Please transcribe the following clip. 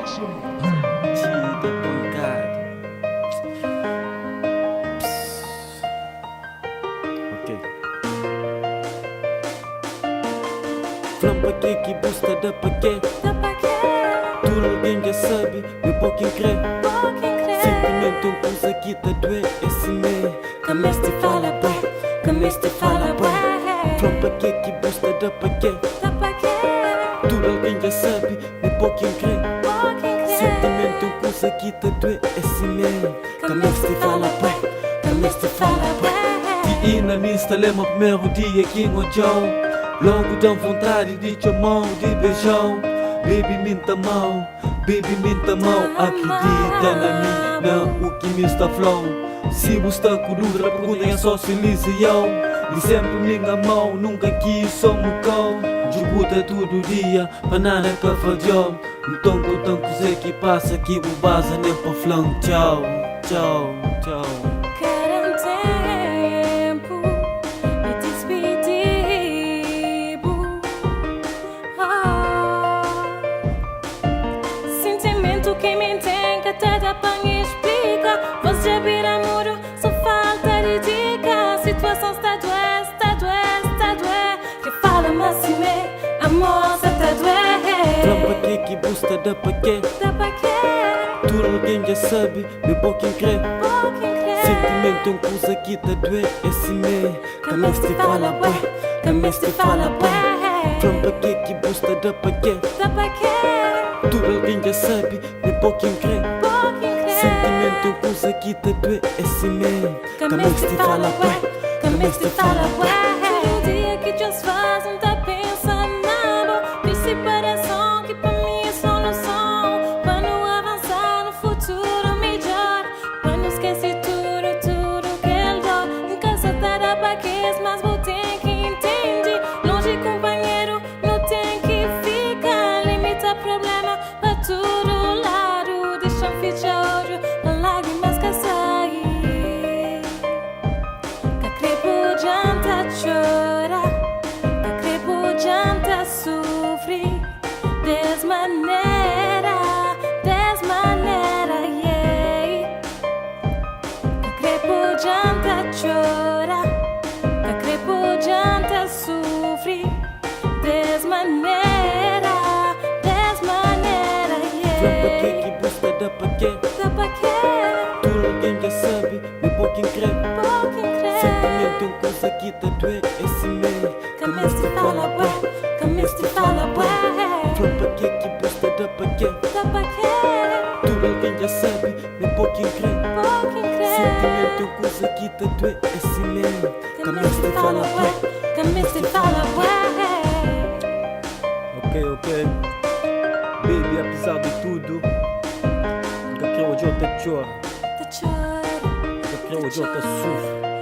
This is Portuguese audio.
Tida pancada. Ok. Flampa que busta da paquê. Tudo alguém já sabe, meu pouquinho crê. Sentimento um coisa que tá doer. Esse me cameste fala bué, cameste fala bué. Flampa que busta da paquê. Tudo alguém já sabe, meu pouquinho crê. Sentimento um coisa que tá doer. Esse me cameste fala bué, cameste fala bué. E na lista lembra o primeiro dia que encontrou. Logo dá vontade de te amar, de beijar. Baby minta mal, baby minta mal. Acredita na mim, não o que me está flow. Se você está com dúvida, pergunta é só se lhe eu. E sempre minha mão, nunca quis só me cão. Disputa todo dia, para nada que fadiou. Então com tanto coisa que passa aqui, o base nem para flan. Tchau, tchau, tchau. Quem me entende até dá pra me explicar. Você vira muro, só falta de dica. A situação está doer, está doer, está doer. Que fala mas se me a moça está doer. Flampa que busta da paquê. Tudo alguém já sabe, meu pouquinho crê. Sentimento um coisa que tá doer. Esse me cameste fala bué, cameste fala bué. Flampa que busta da paquê. Tudo alguém já sabe, nem pouquinho crê. Sentimento coisa que te doer. Esse me cameste fala bué, cameste fala bué. Todo dia que Deus faz, não tá pensando nada. De separação que pra mim é solução. Pra não avançar no futuro melhor. Pra não esquecer tudo que ele dá. Nunca se tá da baquês, mas vou ter que entender. Longe companheiro, não tem que ficar. Limita problema pra todo lado. Deixa um fio de ouro, não lágrimas que sair. Que crepo adianta chorar, que crepo adianta sofrer. Desmaneira, yeah. Que crepo adianta chorar, que crepo adianta sofrer. Desmaneira, Flampa que busta da paquê. Tudo alguém já sabe, meu pouquinho crê. Sentimento um coisa que tá doer. Esse me cameste fala bué, cameste fala bué. Flampa que busta da paquê. Tudo alguém já sabe, meu pouquinho crê. Sentimento um coisa que tá doer. Esse me cameste fala bué, cameste fala bué. Ok. Baby, apesar de tudo, nunca creu de outra chora. Nunca creu de outra sofre.